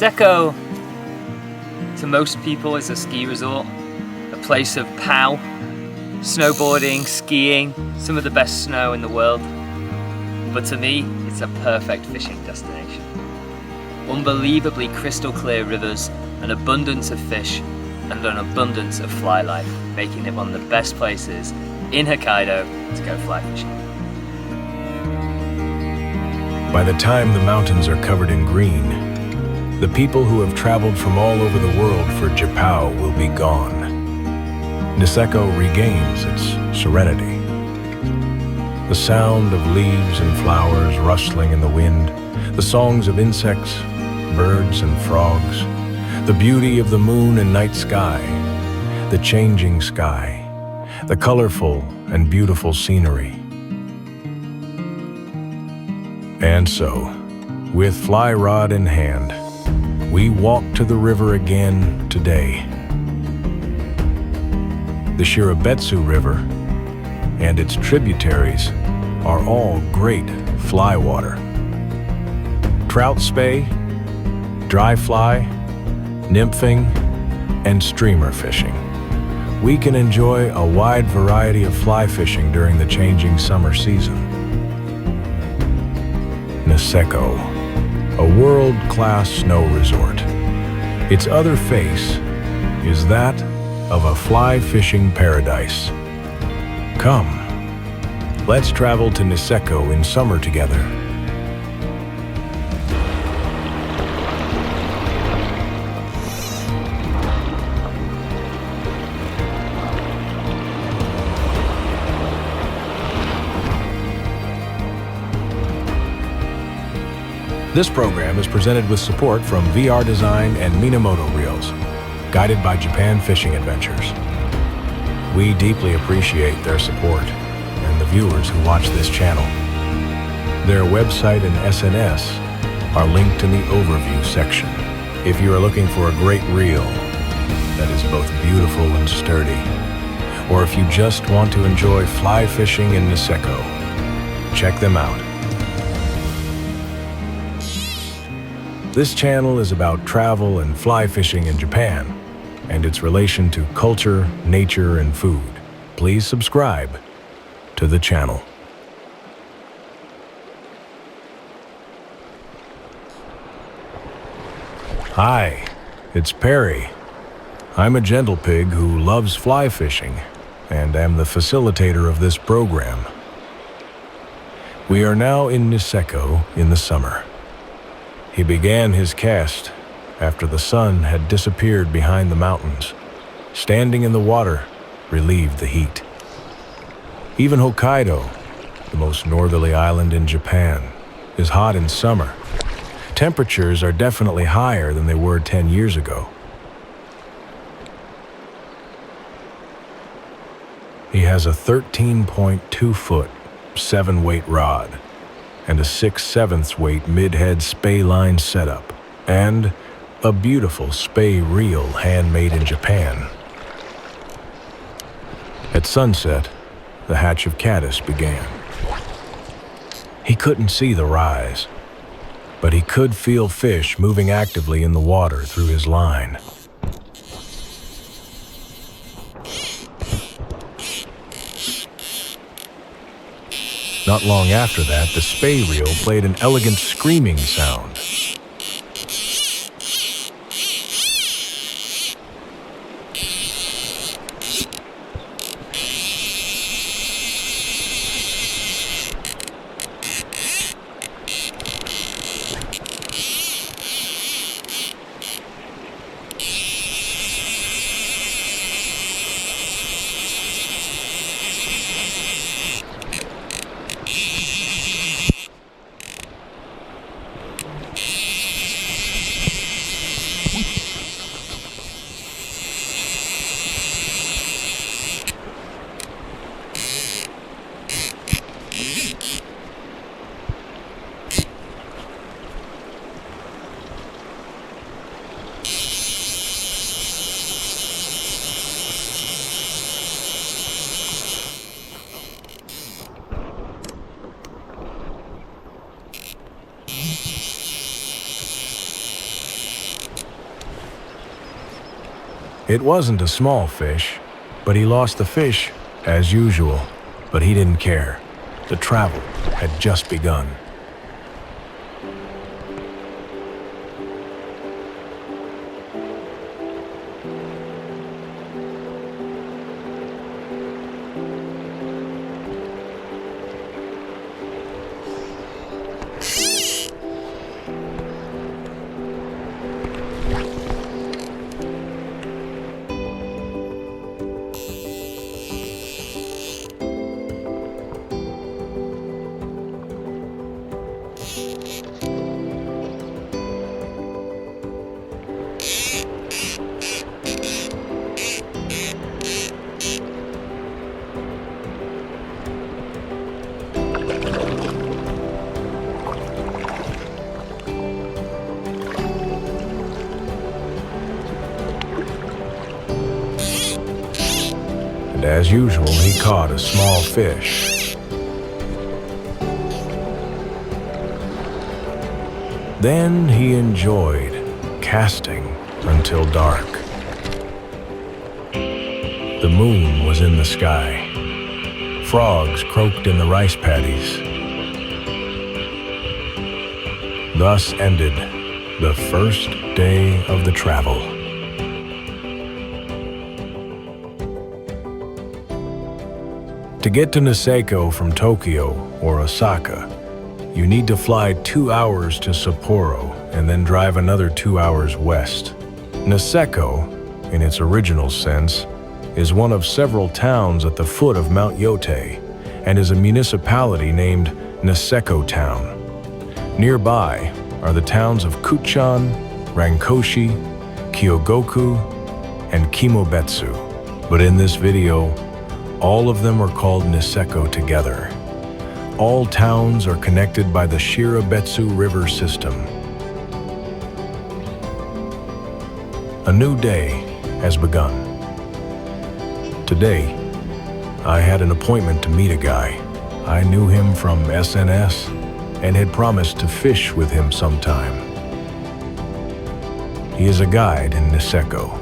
Niseko, to most people, is a ski resort, a place of pow, snowboarding, skiing, some of the best snow in the world. But to me, it's a perfect fishing destination. Unbelievably crystal clear rivers, an abundance of fish, and an abundance of fly life, making it one of the best places in Hokkaido to go fly fishing. By the time the mountains are covered in green, the people who have traveled from all over the world for Japao will be gone. Niseko regains its serenity. The sound of leaves and flowers rustling in the wind, the songs of insects, birds and frogs, the beauty of the moon and night sky, the changing sky, the colorful and beautiful scenery. And so, with fly rod in hand, we walk to the river again today. The Shirobetsu River and its tributaries are all great fly water. Trout spey, dry fly, nymphing, and streamer fishing. We can enjoy a wide variety of fly fishing during the changing summer season. Niseko, a world-class snow resort. Its other face is that of a fly fishing paradise. Come, let's travel to Niseko in summer together. This program is presented with support from VR Design and Minamoto Reels, guided by Japan Fishing Adventures. We deeply appreciate their support and the viewers who watch this channel. Their website and SNS are linked in the overview section. If you are looking for a great reel that is both beautiful and sturdy, or if you just want to enjoy fly fishing in Niseko, check them out. This channel is about travel and fly fishing in Japan and its relation to culture, nature, and food. Please subscribe to the channel. Hi, it's Perry. I'm a gentle pig who loves fly fishing and am the facilitator of this program. We are now in Niseko in the summer. He began his cast after the sun had disappeared behind the mountains. Standing in the water relieved the heat. Even Hokkaido, the most northerly island in Japan, is hot in summer. Temperatures are definitely higher than they were 10 years ago. He has a 13.2-foot, 7-weight rod and a 6/7 weight mid-head Spey line setup, and a beautiful Spey reel handmade in Japan. At sunset, the hatch of caddis began. He couldn't see the rise, but he could feel fish moving actively in the water through his line. Not long after that, the Spey reel played an elegant screaming sound. It wasn't a small fish, but he lost the fish as usual. But he didn't care. The travel had just begun. And as usual, he caught a small fish. Then he enjoyed casting until dark. The moon was in the sky. Frogs croaked in the rice paddies. Thus ended the first day of the travel. To get to Niseko from Tokyo or Osaka, you need to fly 2 hours to Sapporo and then drive another 2 hours west. Niseko, in its original sense, is one of several towns at the foot of Mount Yotei and is a municipality named Niseko Town. Nearby are the towns of Kuchan, Rankoshi, Kyogoku, and Kimobetsu. But in this video, all of them are called Niseko together. All towns are connected by the Shirabetsu River system. A new day has begun. Today, I had an appointment to meet a guy. I knew him from SNS and had promised to fish with him sometime. He is a guide in Niseko.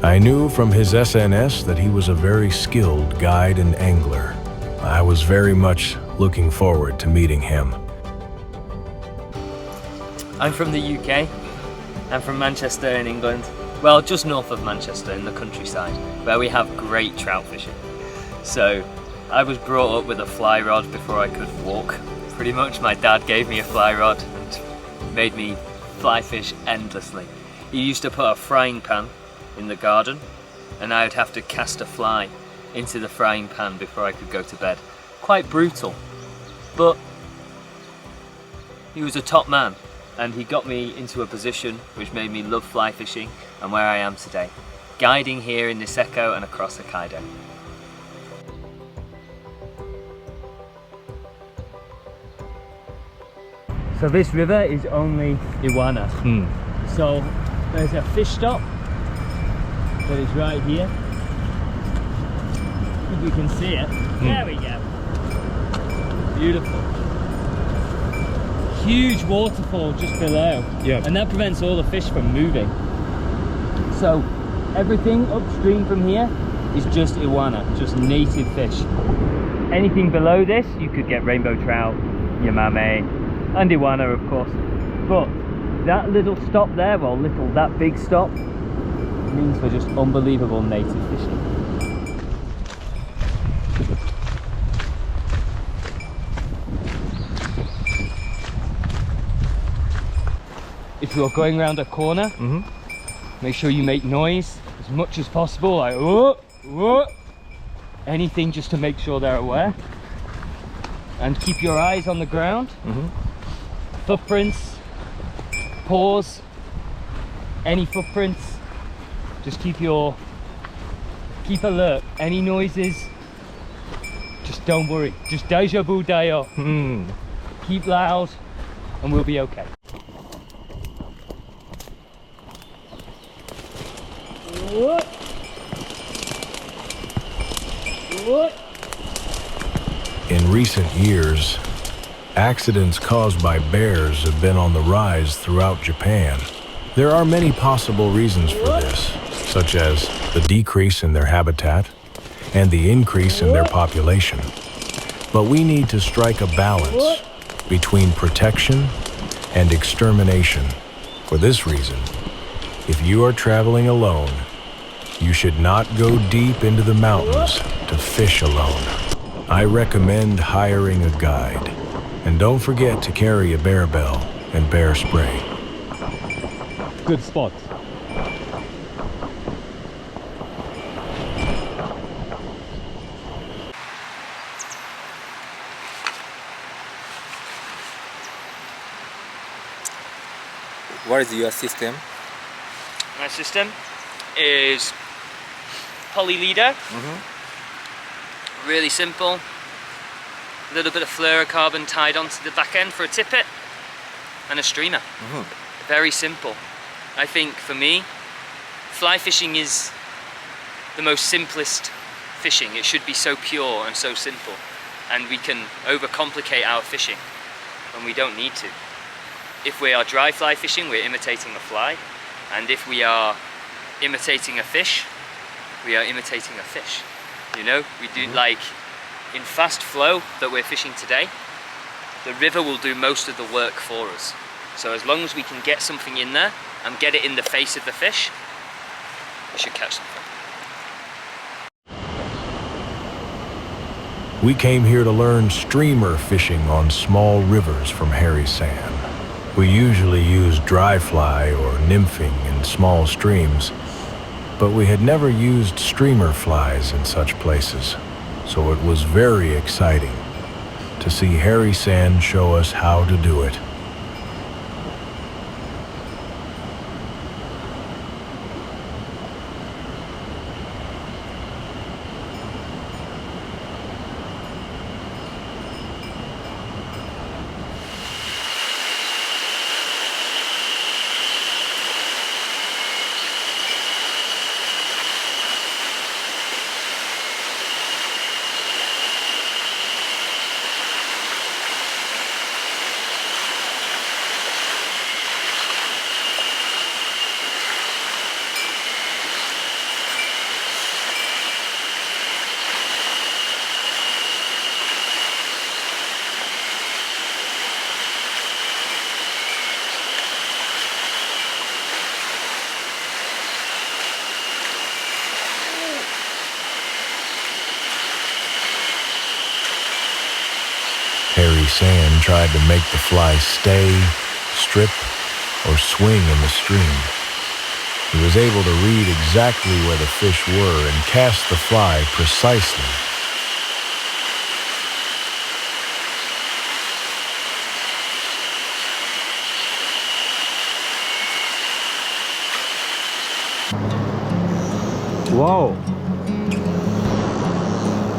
I knew from his SNS that he was a very skilled guide and angler. I was very much looking forward to meeting him. I'm from the UK. I'm from Manchester in England. Well, just north of Manchester in the countryside, where we have great trout fishing. So I was brought up with a fly rod before I could walk. Pretty much my dad gave me a fly rod and made me fly fish endlessly. He used to put a frying pan in the garden and I would have to cast a fly into the frying pan before I could go to bed. Quite brutal, but he was a top man and he got me into a position which made me love fly fishing and where I am today, guiding here in Niseko and across Hokkaido. So this river is only Iwana. So there's a fish stop that is right here. If you can see it. There we go. Beautiful. Huge waterfall just below. Yeah. And that prevents all the fish from moving. So everything upstream from here is just Iwana, just native fish. Anything below this, you could get rainbow trout, yamame, and Iwana of course. But that little stop there, well that big stop, means for just unbelievable native fishing. If you're going around a corner, make sure you make noise as much as possible, like whoa, whoa. Anything just to make sure they're aware. And keep your eyes on the ground. Footprints, paws, any footprints. Just keep alert. Any noises, just don't worry. Just daijoubu da yo. Keep loud and we'll be okay. What? In recent years, accidents caused by bears have been on the rise throughout Japan. There are many possible reasons for this. such as the decrease in their habitat and the increase in their population. But we need to strike a balance between protection and extermination. For this reason, if you are traveling alone, you should not go deep into the mountains to fish alone. I recommend hiring a guide, and don't forget to carry a bear bell and bear spray. Good spot. What is your system? My system is poly leader. Really simple. A little bit of fluorocarbon tied onto the back end for a tippet, and a streamer. Very simple. I think for me, fly fishing is the most simplest fishing. It should be so pure and so simple, and we can overcomplicate our fishing when we don't need to. If we are dry fly fishing, we're imitating a fly, and if we are imitating a fish, we are imitating a fish. You know, we do like in fast flow that we're fishing today, the river will do most of the work for us. So as long as we can get something in there and get it in the face of the fish, we should catch something. We came here to learn streamer fishing on small rivers from Harry San. We usually use dry fly or nymphing in small streams, but we had never used streamer flies in such places, so it was very exciting to see Harry San show us how to do it. Harry San tried to make the fly stay, strip, or swing in the stream. He was able to read exactly where the fish were and cast the fly precisely. Wow.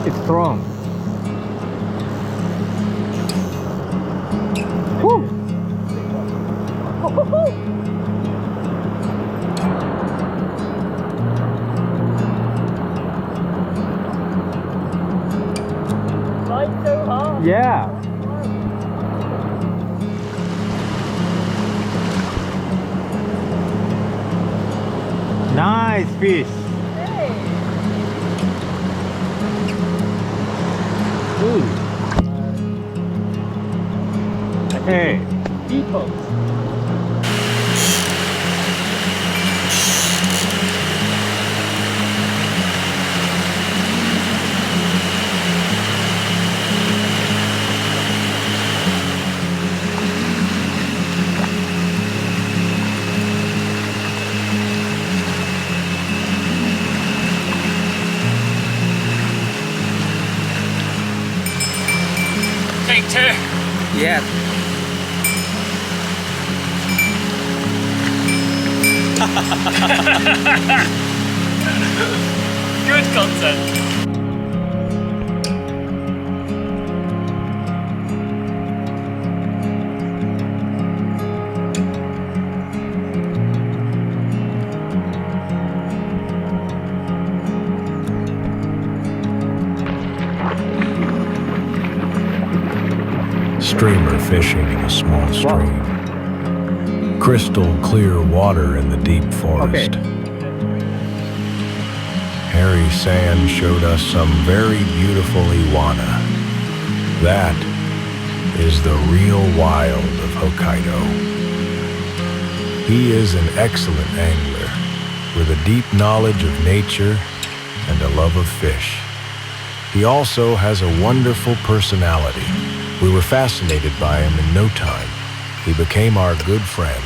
It's strong. Flying so hard. Yeah. Nice fish. Hey. People. Take two. Yeah. Good content. Streamer fishing in a small stream. Crystal clear water in the deep forest. Harry San showed us some very beautiful Iwana. That is the real wild of Hokkaido. He is an excellent angler with a deep knowledge of nature and a love of fish. He also has a wonderful personality. We were fascinated by him in no time. He became our good friend.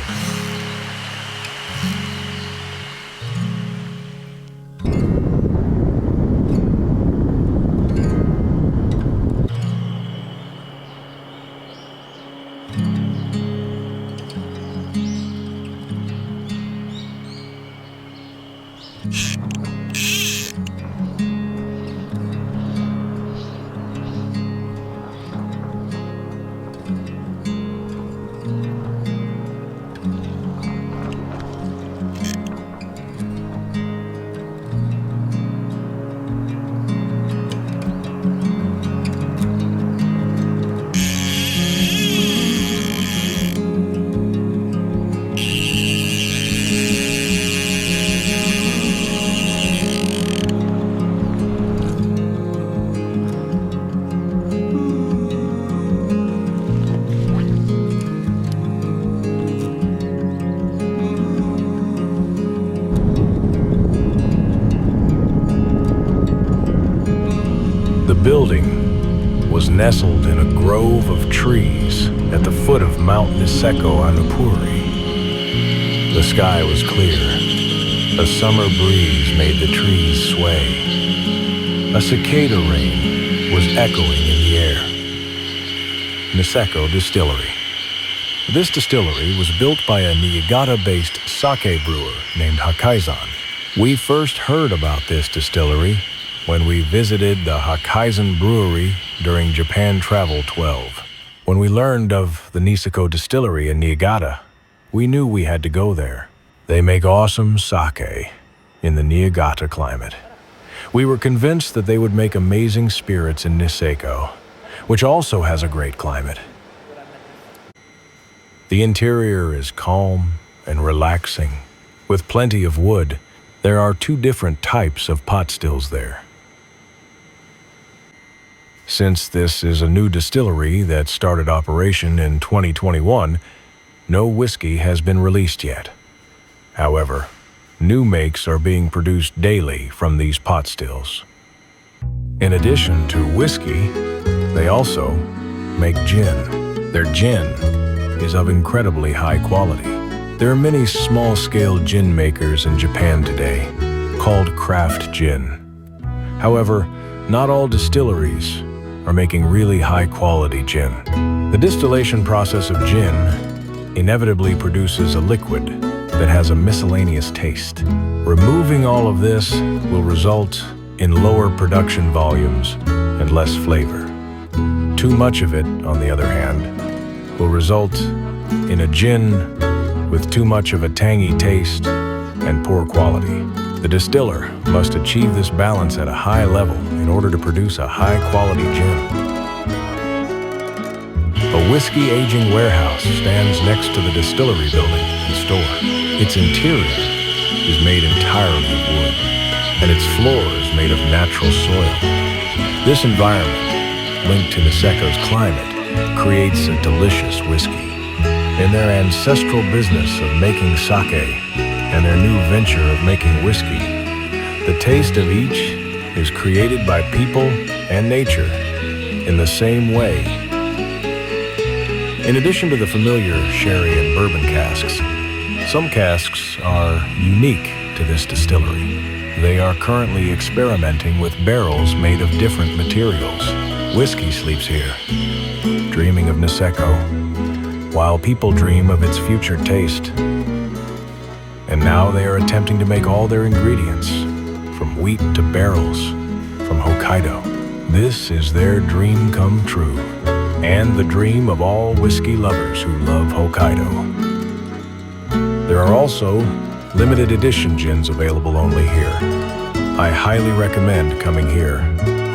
The building was nestled in a grove of trees at the foot of Mount Niseko Annupuri. The sky was clear. A summer breeze made the trees sway. A cicada rain was echoing in the air. Niseko Distillery. This distillery was built by a Niigata-based sake brewer named Hakkaizan. We first heard about this distillery when we visited the Hakkaizan Brewery during Japan Travel 12. When we learned of the Niseko Distillery in Niigata, we knew we had to go there. They make awesome sake in the Niigata climate. We were convinced that they would make amazing spirits in Niseko, which also has a great climate. The interior is calm and relaxing, with plenty of wood. There are 2 different types of pot stills there. Since this is a new distillery that started operation in 2021, no whiskey has been released yet. However, new makes are being produced daily from these pot stills. In addition to whiskey, they also make gin. Their gin is of incredibly high quality. There are many small-scale gin makers in Japan today, called craft gin. However, not all distilleries are making really high-quality gin. The distillation process of gin inevitably produces a liquid that has a miscellaneous taste. Removing all of this will result in lower production volumes and less flavor. Too much of it, on the other hand, will result in a gin with too much of a tangy taste and poor quality. The distiller must achieve this balance at a high level in order to produce a high-quality gin. A whiskey aging warehouse stands next to the distillery building and store. Its interior is made entirely of wood, and its floor is made of natural soil. This environment, linked to Niseko's climate, creates a delicious whiskey. In their ancestral business of making sake and their new venture of making whiskey, the taste of each is created by people and nature in the same way. In addition to the familiar sherry and bourbon casks, some casks are unique to this distillery. They are currently experimenting with barrels made of different materials. Whiskey sleeps here, dreaming of Niseko, while people dream of its future taste. And now they are attempting to make all their ingredients, from wheat to barrels, from Hokkaido. This is their dream come true, and the dream of all whiskey lovers who love Hokkaido. There are also limited edition gins available only here. I highly recommend coming here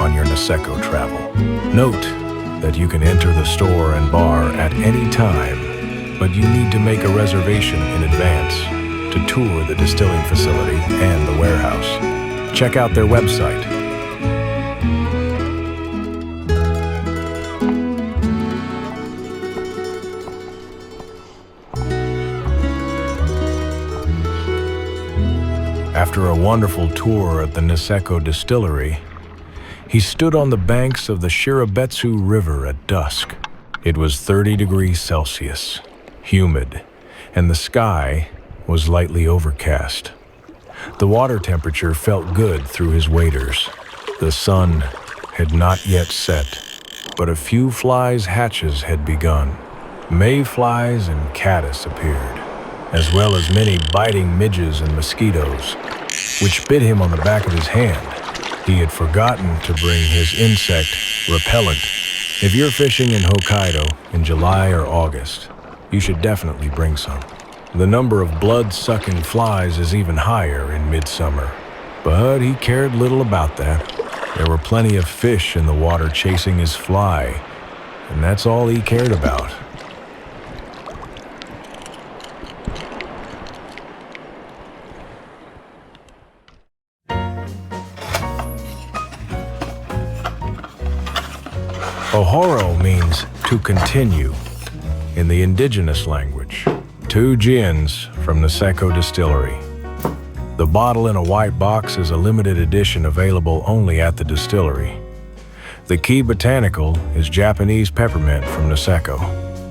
on your Niseko travel. Note that you can enter the store and bar at any time, but you need to make a reservation in advance to tour the distilling facility and the warehouse. Check out their website. After a wonderful tour at the Niseko Distillery, he stood on the banks of the Shirobetsu River at dusk. It was 30 degrees Celsius, humid, and the sky was lightly overcast. The water temperature felt good through his waders. The sun had not yet set, but a few flies' hatches had begun. Mayflies and caddis appeared, as well as many biting midges and mosquitoes, which bit him on the back of his hand. He had forgotten to bring his insect repellent. If you're fishing in Hokkaido in July or August, you should definitely bring some. The number of blood-sucking flies is even higher in midsummer, but he cared little about that. There were plenty of fish in the water chasing his fly, and that's all he cared about. Ohoro means to continue in the indigenous language. 2 gins from Niseko Distillery. The bottle in a white box is a limited edition available only at the distillery. The key botanical is Japanese peppermint from Niseko.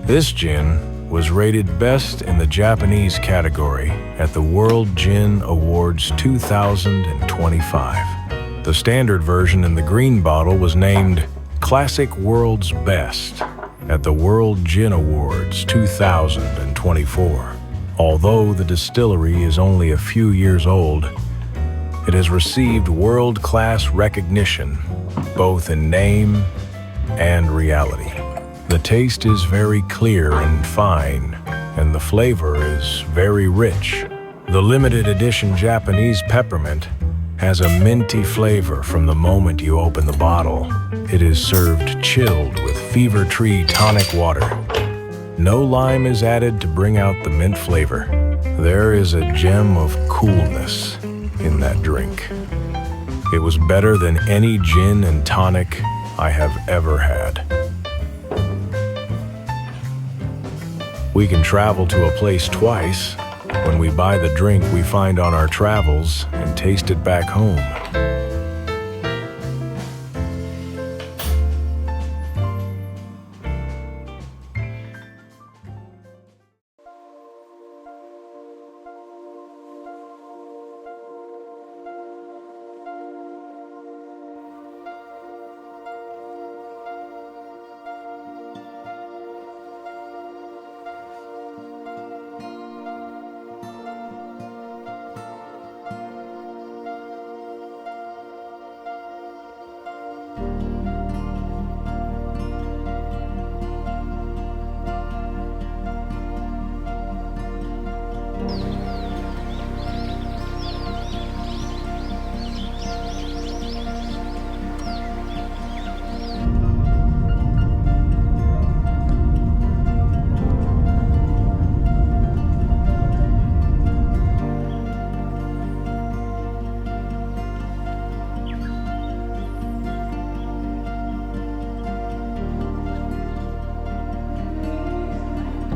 This gin was rated best in the Japanese category at the World Gin Awards 2025. The standard version in the green bottle was named Classic World's Best at the World Gin Awards 2024. Although the distillery is only a few years old, it has received world-class recognition, both in name and reality. The taste is very clear and fine, and the flavor is very rich. The limited edition Japanese peppermint has a minty flavor from the moment you open the bottle. It is served chilled with fever tree tonic water. No lime is added to bring out the mint flavor. There is a gem of coolness in that drink. It was better than any gin and tonic I have ever had. We can travel to a place twice when we buy the drink we find on our travels and taste it back home.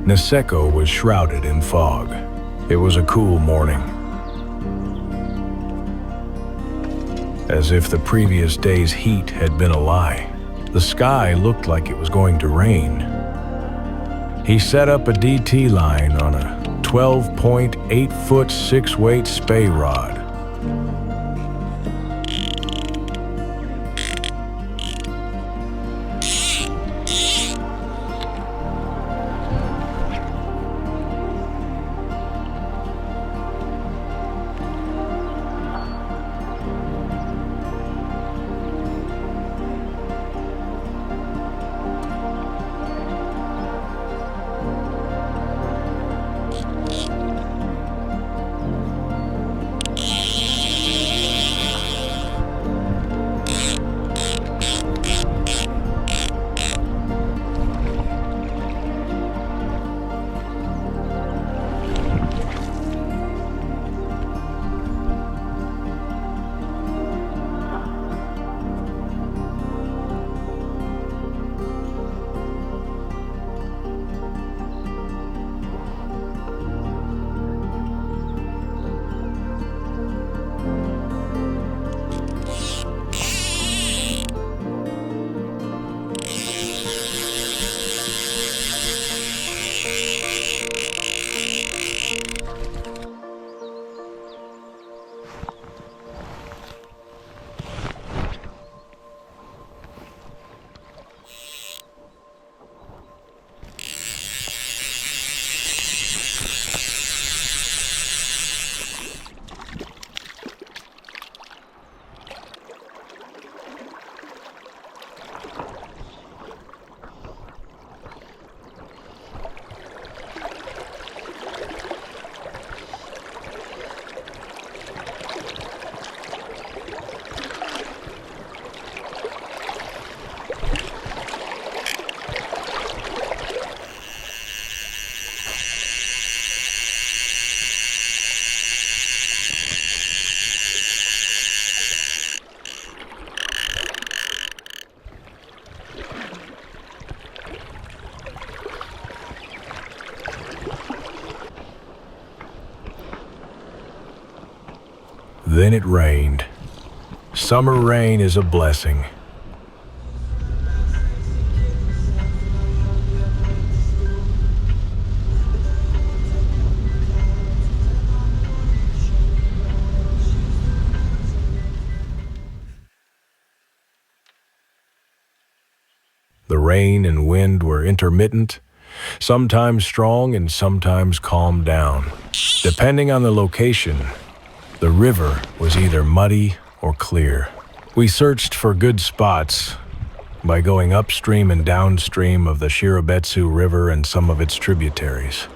Niseko was shrouded in fog. It was a cool morning, as if the previous day's heat had been a lie. The sky looked like it was going to rain. He set up a DT line on a 12.8-foot 6-weight Spey rod. Then it rained. Summer rain is a blessing. The rain and wind were intermittent, sometimes strong and sometimes calmed down. Depending on the location, the river was either muddy or clear. We searched for good spots by going upstream and downstream of the Shirobetsu River and some of its tributaries.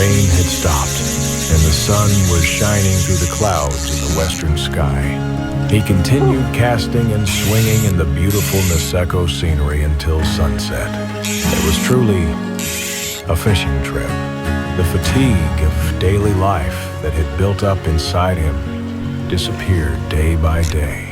rain had stopped, and the sun was shining through the clouds in the western sky. He continued casting and swinging in the beautiful Niseko scenery until sunset. It was truly a fishing trip. The fatigue of daily life that had built up inside him disappeared day by day.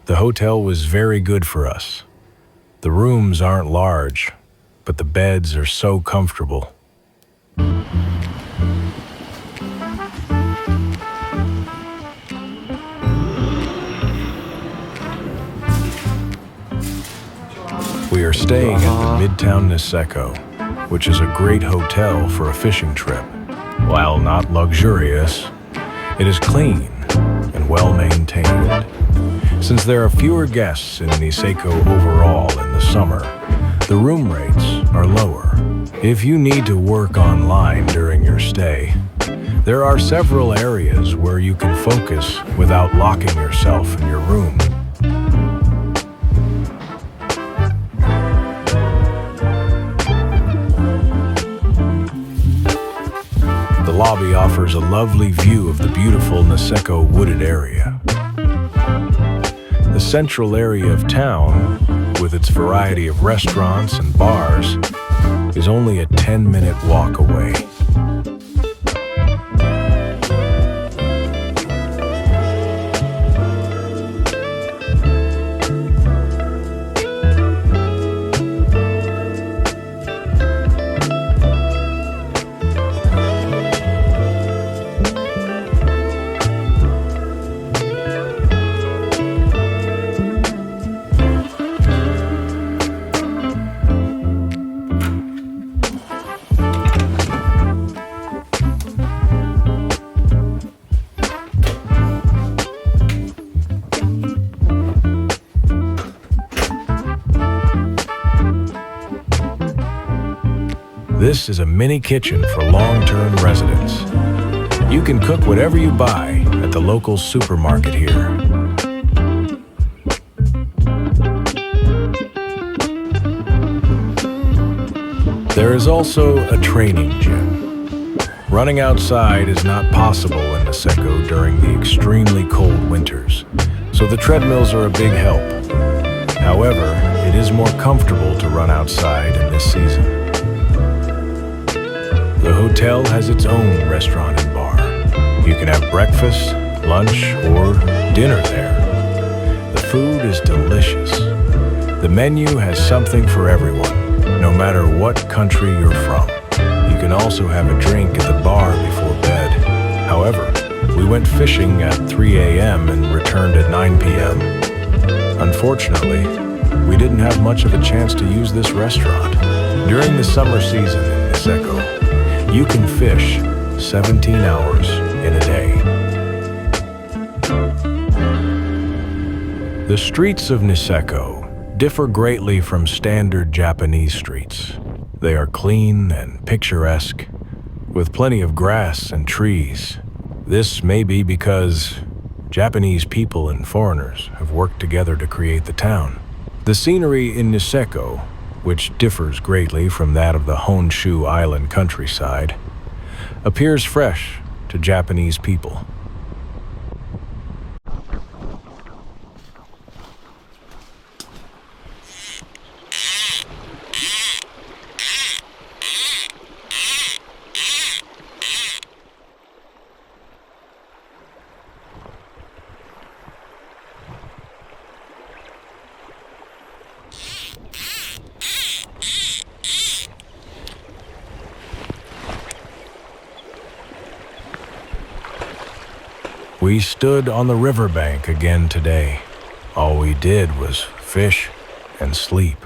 The hotel was very good for us. The rooms aren't large, but the beds are so comfortable. We are staying at the Midtown Niseko, which is a great hotel for a fishing trip. While not luxurious, it is clean and well maintained. Since there are fewer guests in Niseko overall in the summer, the room rates are lower. If you need to work online during your stay, there are several areas where you can focus without locking yourself in your room. The lobby offers a lovely view of the beautiful Niseko wooded area. The central area of town, with its variety of restaurants and bars, is only a 10-minute walk away. This is a mini kitchen for long-term residents. You can cook whatever you buy at the local supermarket here. There is also a training gym. Running outside is not possible in Niseko during the extremely cold winters, so the treadmills are a big help. However, it is more comfortable to run outside in this season. The hotel has its own restaurant and bar. You can have breakfast, lunch, or dinner there. The food is delicious. The menu has something for everyone, no matter what country you're from. You can also have a drink at the bar before bed. However, we went fishing at 3 a.m. and returned at 9 p.m. Unfortunately, we didn't have much of a chance to use this restaurant. During the summer season in Niseko, you can fish 17 hours in a day. The streets of Niseko differ greatly from standard Japanese streets. They are clean and picturesque, with plenty of grass and trees. This may be because Japanese people and foreigners have worked together to create the town. The scenery in Niseko, which differs greatly from that of the Honshu Island countryside, appears fresh to Japanese people. We stood on the riverbank again today. All we did was fish and sleep.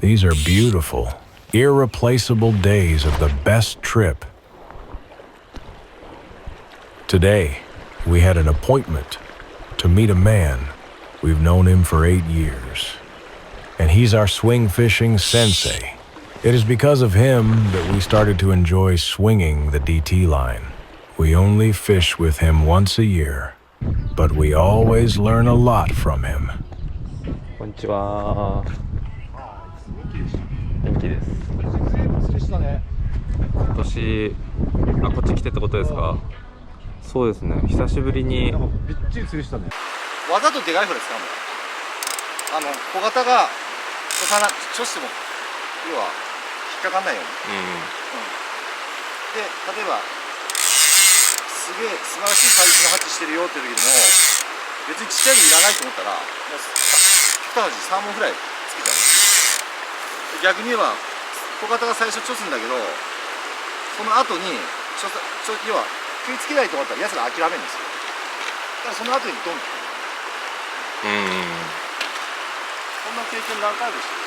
These are beautiful, irreplaceable days of the best trip. Today, we had an appointment to meet a man. We've known him for 8 years, and he's our swing fishing sensei. It is because of him that we started to enjoy swinging the DT line. We only fish with him once a year, but we always learn a lot from him. こんにちは。元気です。今年、こっち来てってことですか？そうですね。久しぶりに。びっちり釣りしたね。わざとでかいフライ使うんだよ。小型がちょしても要は引っかかんないように。で、例えばすげえ素晴らしいサイズのハッチしてるよっていう時でも別にちっちゃいのいらないと思ったらもう2味サーモンフライつけちゃう。逆に言えば小型が最初ちょすんだけどその後に要は食いつけないと思ったらやつら諦めるんですよ。だからその後にドンと。こんな経験何回もしてる。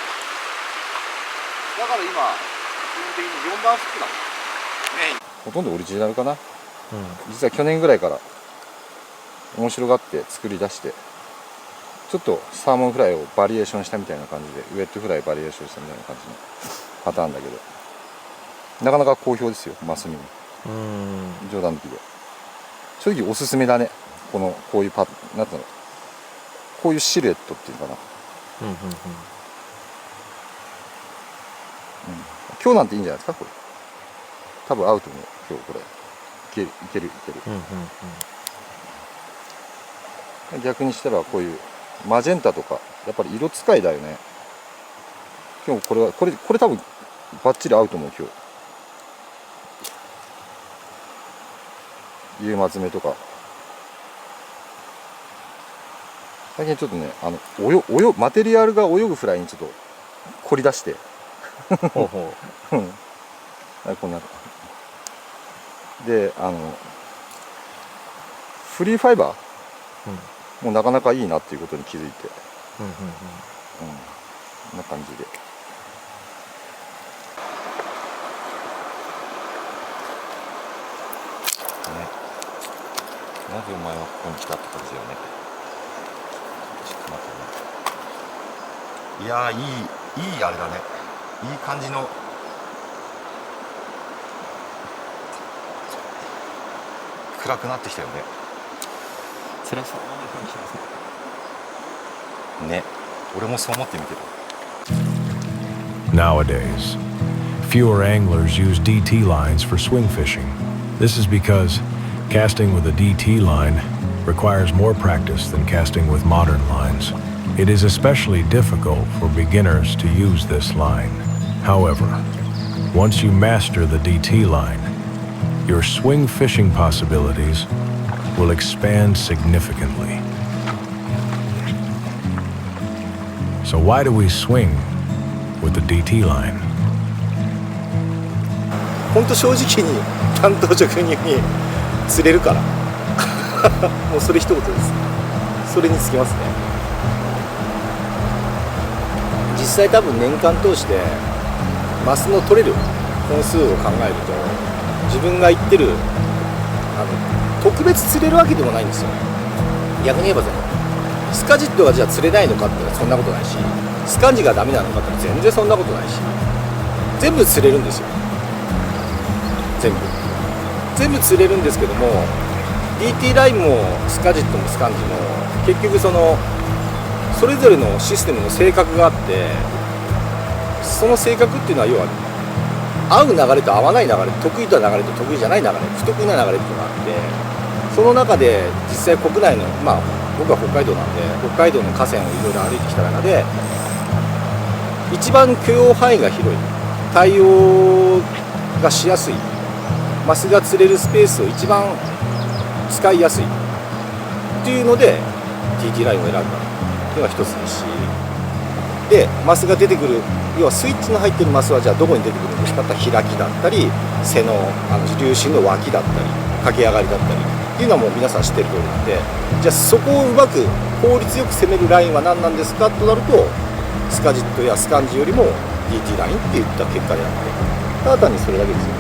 だから今基本的に4番フックだもん。メインほとんどオリジナルかな。実は去年ぐらいから面白がって作り出してちょっとサーモンフライをバリエーションしたみたいな感じでウェットフライバリエーションしたみたいな感じのパターンだけどなかなか好評ですよ。マスにも冗談抜きで正直おすすめだね。こういうなんていうのこういうシルエットっていうのかな。今日なんていいんじゃないですか。これ多分合うと思う。今日これいける。逆にしたらこういうマジェンタとかやっぱり色使いだよね。今日これ多分バッチリ合うと思う。今日夕松目とか最近ちょっとねマテリアルが泳ぐフライにちょっと凝り出してこんなでフリーファイバーもうなかなかいいなっていうことに気づいてこんな感じでね。なぜお前はここに来たってことですよね。ちょっと待ってね。いやいいあれだね。いい感じの暗くなってきたよね。辛そうな感じしますね。ね、俺もそう思って見てる。Nowadays, fewer anglers use DT lines for swing fishing. This is because casting with a DT line requires more practice than casting with modern lines. It is especially difficult for beginners to use this line. However, once you master the DT line, your swing fishing possibilities will expand significantly. So why do we swing with the DT line? 本当正直に単刀直入に釣れるからもうそれ一言です。それにつきますね。実際多分年間通してマスの取れる本数を考えると自分が言ってる特別釣れるわけでもないんですよ。逆に言えばスカジットがじゃあ釣れないのかって言ったらそんなことないし、スカンジがダメなのかって全然そんなことないし、全部釣れるんですよ。全部釣れるんですけども DT ラインもスカジットもスカンジも結局それぞれのシステムの性格があって、その性格っていうのは要は合う流れと合わない流れ、得意な流れと得意じゃない流れ、不得意な流れっていうのがあって、その中で実際国内の僕は北海道なんで北海道の河川をいろいろ歩いてきた中で一番許容範囲が広い、対応がしやすい、マスが釣れるスペースを一番使いやすいっていうので TT ラインを選んだっていうのが一つですし、でマスが出てくる、要はスイッチの入ってるマスはじゃあどこに出てくるんですかって開きだったり背の重心の脇だったり駆け上がりだったりっていうのはもう皆さん知ってる通りなんで、じゃあそこをうまく効率よく攻めるラインは何なんですかとなるとスカジットやスカンジよりも DT ラインっていった結果であってただ単にそれだけですよ。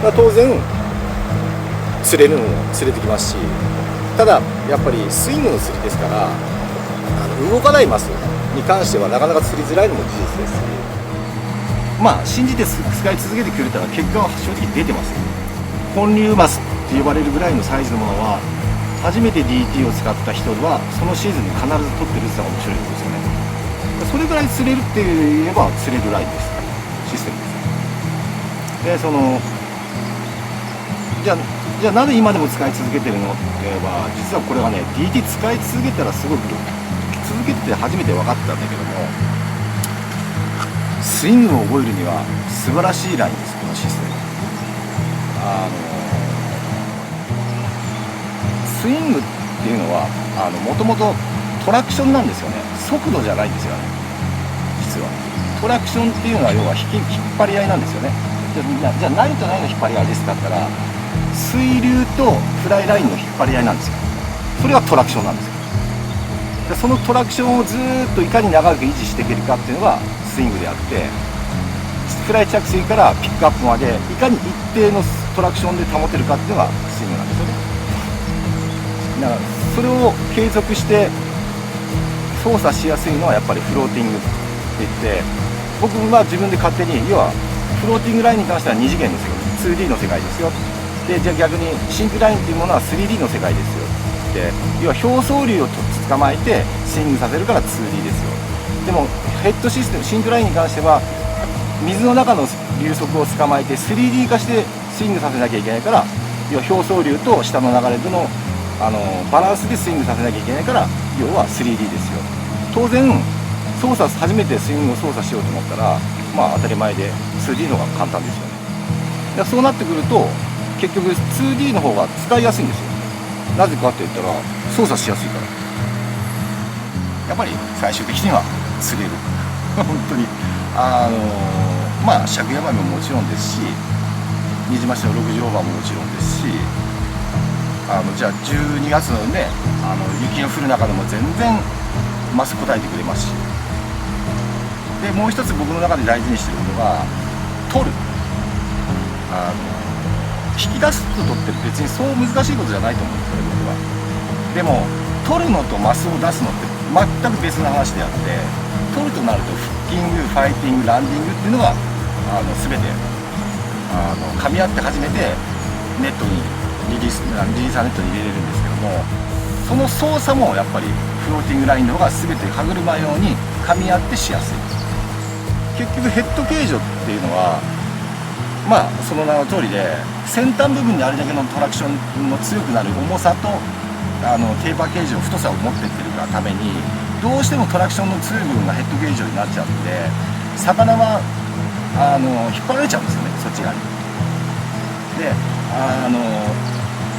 だから当然釣れるのも釣れてきますし、ただやっぱりスイングの釣りですから動かないマスに関してはなかなか釣りづらいのも事実ですし、まあ信じて使い続けてくれたら結果は正直出てますよ。本流マスって呼ばれるぐらいのサイズのものは初めて DT を使った人はそのシーズンに必ず取ってるって言ったら面白いことですよね。それぐらい釣れるって言えば釣れるラインです、システムです。でじゃあなぜ今でも使い続けてるのって言えば、実はこれはね DT 使い続けたらすごく続けてて初めて分かったんだけども、スイングを覚えるには素晴らしいラインです、このシステム。スイングっていうのはもともとトラクションなんですよね。速度じゃないんですよね、実は。トラクションっていうのは要は引っ張り合いなんですよね。じゃあ何と何の引っ張り合いですかって言ったら、水流とフライラインの引っ張り合いなんですよ。それがトラクションなんですよ。でそのトラクションをずっといかに長く維持していけるかっていうのがスイングであって、フライ着水からピックアップまでいかに一定のトラクションで保てるかっていうのがスイングなんですよね。だからそれを継続して操作しやすいのはやっぱりフローティングって言って、僕は自分で勝手に要はフローティングラインに関しては2次元ですよ、 2D の世界ですよ。でじゃあ逆にシンクラインっていうものは 3D の世界ですよで、要は表層流を捕まえてスイングさせるから 2D ですよ。でもヘッドシステムシンクラインに関しては水の中の流速を捕まえて 3D 化してスイングさせなきゃいけないから、要は表層流と下の流れとのバランスでスイングさせなきゃいけないから、要は 3D ですよ。当然初めてスイングを操作しようと思ったらまあ当たり前で 2D の方が簡単ですよね。だからそうなってくると結局 2D の方が使いやすいんですよ。なぜかって言ったら操作しやすいから。やっぱり最終的には釣れる本当にまあ尺ヤマメももちろんですし、ニジマシの60オーバーももちろんですし、じゃあ12月のね雪の降る中でも全然マス答えてくれますし、でもう一つ僕の中で大事にしてるのが取る、引き出すことって別にそう難しいことじゃないと思うんですよね、僕は。でも取るのとマスを出すのって全く別の話であって、取るとなるとフッキング、ファイティング、ランディングっていうのが全て噛み合って初めてネットにリリーサーネットに入れれるんですけども、その操作もやっぱりフローティングラインの方が全て歯車用に噛み合ってしやすい。結局ヘッド形状っていうのはまあその名の通りで、先端部分であれだけのトラクションの強くなる重さとテーパー形状、太さを持ってってるがためにどうしてもトラクションの強い部分がヘッド形状になっちゃうので、魚は引っ張られちゃうんですよね、そっち側に。で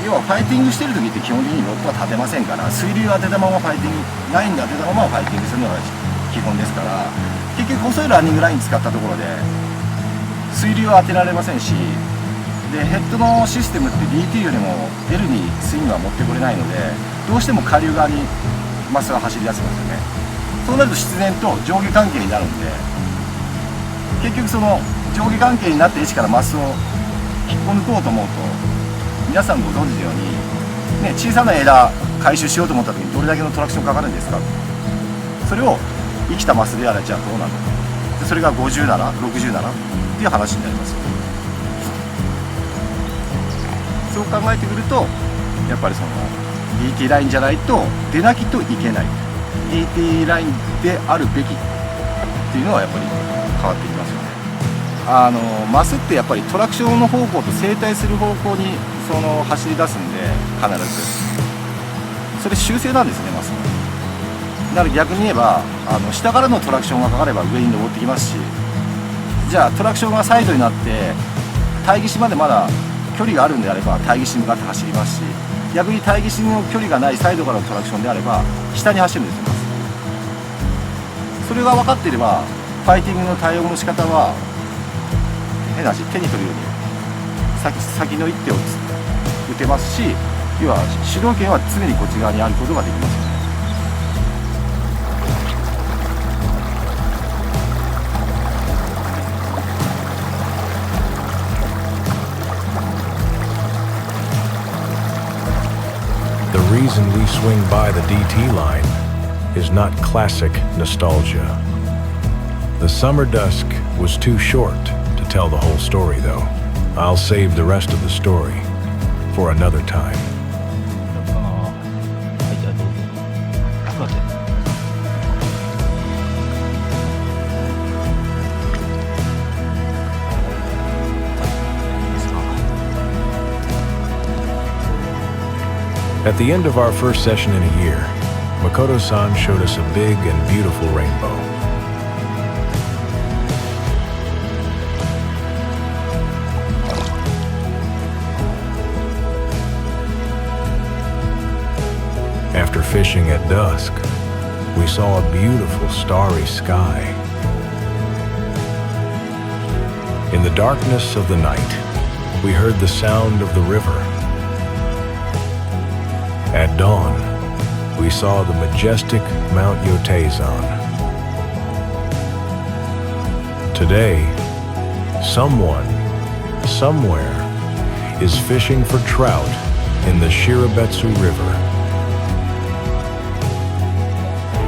要はファイティングしてる時って基本的にロッドは立てませんから、水流を当てたままファイティング、ラインで当てたままファイティングするのが基本ですから、結局細いランニングライン使ったところで水流は当てられませんし、でヘッドのシステムって DT よりも L にスイングは持ってこれないので、どうしても下流側にマスが走り出すんですよね。そうなると必然と上下関係になるんで、結局その上下関係になった位置からマスを引っこ抜こうと思うと、皆さんご存知のように、ね、小さな枝回収しようと思った時にどれだけのトラクションかかるんですか。それを生きたマスでやられちゃうとどうなるのか、それが50なら60ならっていう話になりますよ。そう考えてくるとやっぱりその DT ラインじゃないと出なきといけない DT ラインであるべきっていうのはやっぱり変わってきますよね。マスってやっぱりトラクションの方向と正対する方向に走り出すんで、必ずそれ修正なんですね、マスの。だから逆に言えば下からのトラクションがかかれば上に登ってきますし、じゃあトラクションがサイドになって対岸までまだ距離があるんであれば対岸に向かって走りますし、逆に対岸の距離がないサイドからのトラクションであれば下に走るんですよ。それが分かっていればファイティングの対応の仕方は変な話、手に取るように先の一手を打てますし、要は主導権は常にこっち側にあることができますよね。The reason we swing by the DT line is not classic nostalgia. The summer dusk was too short to tell the whole story, though. I'll save the rest of the story for another time. はい、じゃあどうぞ。待って。At the end of our first session in a year, Makoto-san showed us a big and beautiful rainbow. After fishing at dusk, we saw a beautiful starry sky. In the darkness of the night, we heard the sound of the river. At dawn, we saw the majestic Mount Yotei-san. Today, someone, somewhere, is fishing for trout in the Shirabetsu River.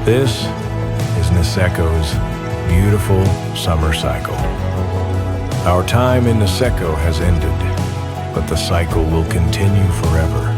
This is Niseko's beautiful summer cycle. Our time in Niseko has ended, but the cycle will continue forever.